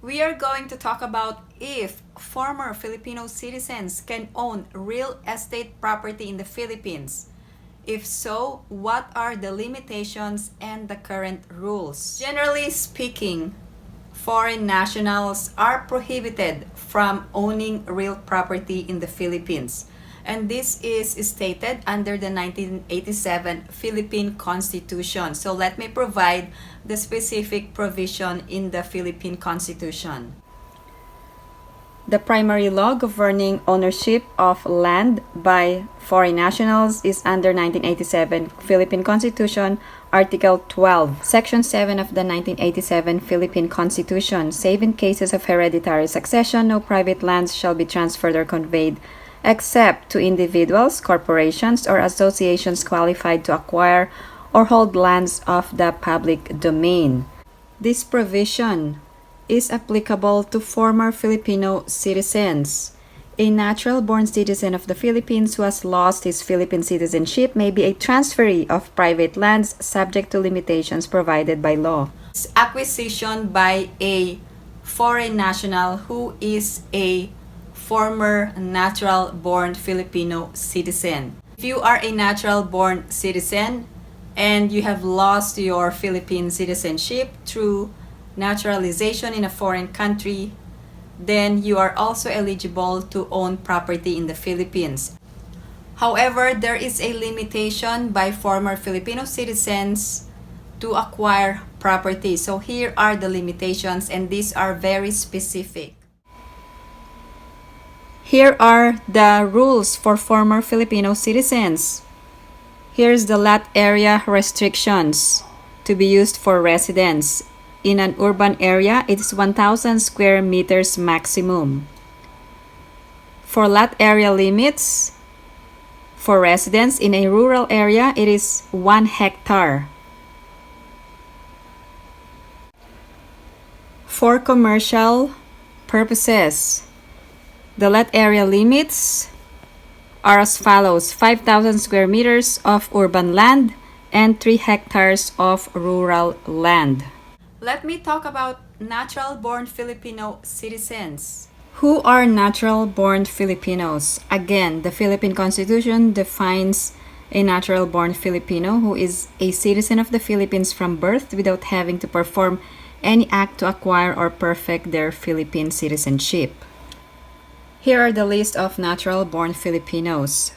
We are going to talk about if former Filipino citizens can own real estate property in the Philippines. If so, what are the limitations and the current rules? Generally speaking, foreign nationals are prohibited from owning real property in the Philippines. And this is stated under the 1987 Philippine Constitution. So let me provide the specific provision in the Philippine Constitution. The primary law governing ownership of land by foreign nationals is under 1987 Philippine Constitution, Article 12. Section 7 of the 1987 Philippine Constitution, save in cases of hereditary succession, no private lands shall be transferred or conveyed except to individuals, corporations, or associations qualified to acquire or hold lands of the public domain. This provision is applicable to former Filipino citizens. A natural-born citizen of the Philippines who has lost his Philippine citizenship may be a transferee of private lands subject to limitations provided by law. Acquisition by a foreign national who is a former natural-born Filipino citizen. If you are a natural-born citizen and you have lost your Philippine citizenship through naturalization in a foreign country, then you are also eligible to own property in the Philippines. However, there is a limitation by former Filipino citizens to acquire property. So here are the limitations, and these are very specific. Here are the rules for former Filipino citizens. Here's the lot area restrictions to be used for residents. In an urban area, it is 1,000 square meters maximum. For lot area limits, for residents in a rural area, it is 1 hectare. For commercial purposes, the lot area limits are as follows: 5,000 square meters of urban land and 3 hectares of rural land. Let me talk about natural-born Filipino citizens. Who are natural-born Filipinos? Again, the Philippine Constitution defines a natural-born Filipino who is a citizen of the Philippines from birth without having to perform any act to acquire or perfect their Philippine citizenship. Here are the list of natural-born Filipinos.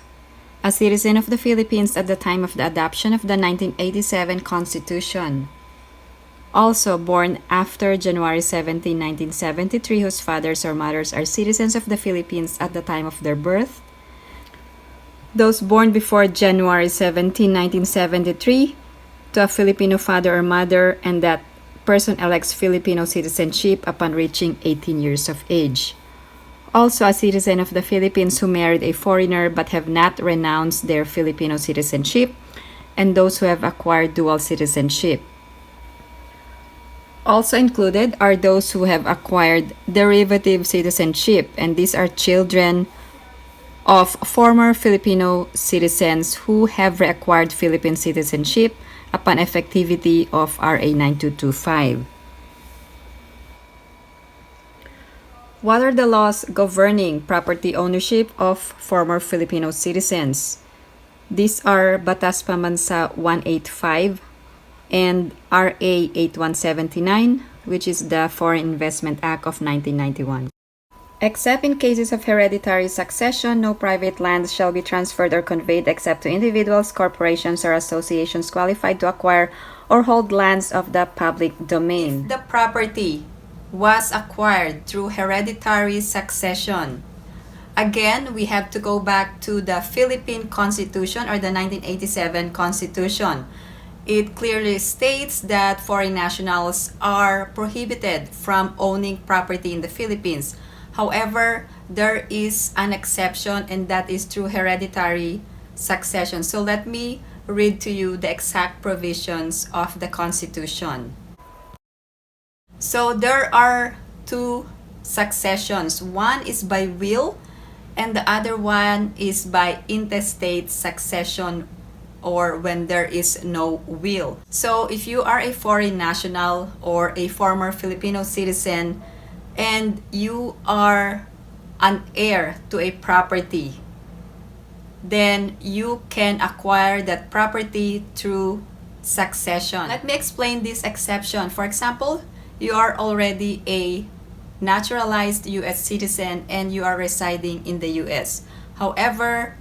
A citizen of the Philippines at the time of the adoption of the 1987 Constitution. Also born after January 17, 1973, whose fathers or mothers are citizens of the Philippines at the time of their birth. Those born before January 17, 1973, to a Filipino father or mother, and that person elects Filipino citizenship upon reaching 18 years of age. Also a citizen of the Philippines who married a foreigner but have not renounced their Filipino citizenship, and those who have acquired dual citizenship. Also included are those who have acquired derivative citizenship, and these are children of former Filipino citizens who have reacquired Philippine citizenship upon effectivity of RA 9225. What are the laws governing property ownership of former Filipino citizens? These are Batas Pambansa 185 and RA 8179, which is the Foreign Investment Act of 1991. Except in cases of hereditary succession, no private lands shall be transferred or conveyed except to individuals, corporations, or associations qualified to acquire or hold lands of the public domain. If the property was acquired through hereditary succession, again, we have to go back to the Philippine Constitution or the 1987 Constitution. It clearly states that foreign nationals are prohibited from owning property in the Philippines. However, there is an exception, and that is through hereditary succession. So let me read to you the exact provisions of the Constitution. So there are two successions. One is by will, and the other one is by intestate succession, or when there is no will. So if you are a foreign national or a former Filipino citizen and you are an heir to a property, then you can acquire that property through succession. Let me explain this exception. For example, you are already a naturalized US citizen and you are residing in the US. However,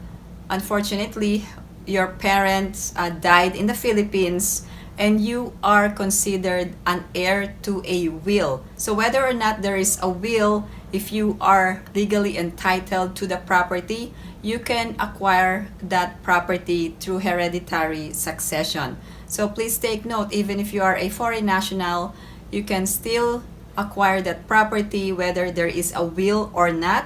unfortunately, your parents died in the Philippines and you are considered an heir to a will. So whether or not there is a will, if you are legally entitled to the property, you can acquire that property through hereditary succession. So please take note, even if you are a foreign national, you can still acquire that property whether there is a will or not,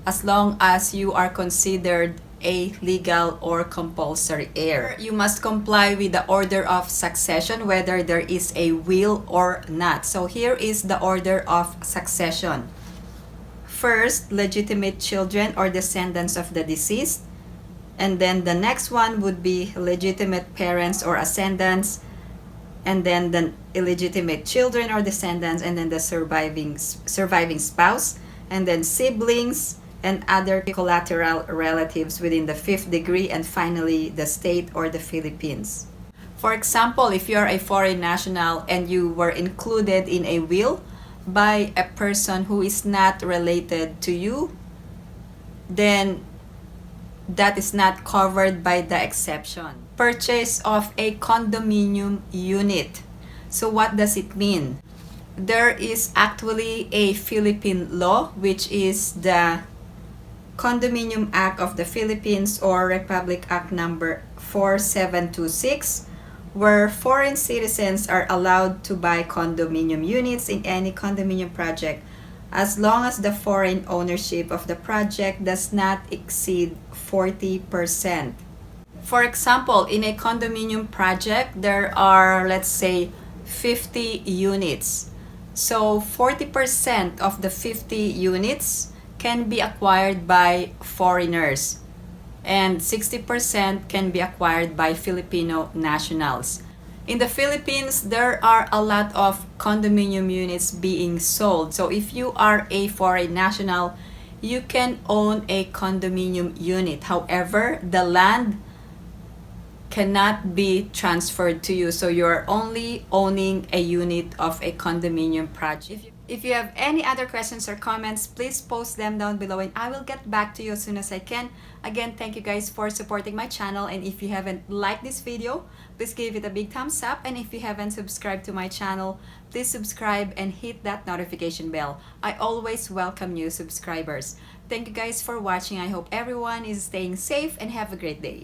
as long as you are considered a legal or compulsory heir. You must comply with the order of succession whether there is a will or not. So here is the order of succession. First, legitimate children or descendants of the deceased. And then the next one would be legitimate parents or ascendants. And then the illegitimate children or descendants, and then the surviving spouse, and then siblings and other collateral relatives within the fifth degree, and finally the state or the Philippines. For example, if you are a foreign national and you were included in a will by a person who is not related to you, then that is not covered by the exception. Purchase of a condominium unit. So what does it mean? There is actually a Philippine law, which is the Condominium Act of the Philippines, or Republic Act number 4726, where foreign citizens are allowed to buy condominium units in any condominium project as long as the foreign ownership of the project does not exceed 40%. For example, in a condominium project, there are, let's say, 50 units. So 40% of the 50 units can be acquired by foreigners, and 60% can be acquired by Filipino nationals. In the Philippines, there are a lot of condominium units being sold. So if you are a foreign national, you can own a condominium unit. However, the land cannot be transferred to you. So you're only owning a unit of a condominium project. If you have any other questions or comments, please post them down below and I will get back to you as soon as I can. Again, thank you guys for supporting my channel, and if you haven't liked this video, please give it a big thumbs up, and if you haven't subscribed to my channel, please subscribe and hit that notification bell. I always welcome new subscribers. Thank you guys for watching. I hope everyone is staying safe and have a great day.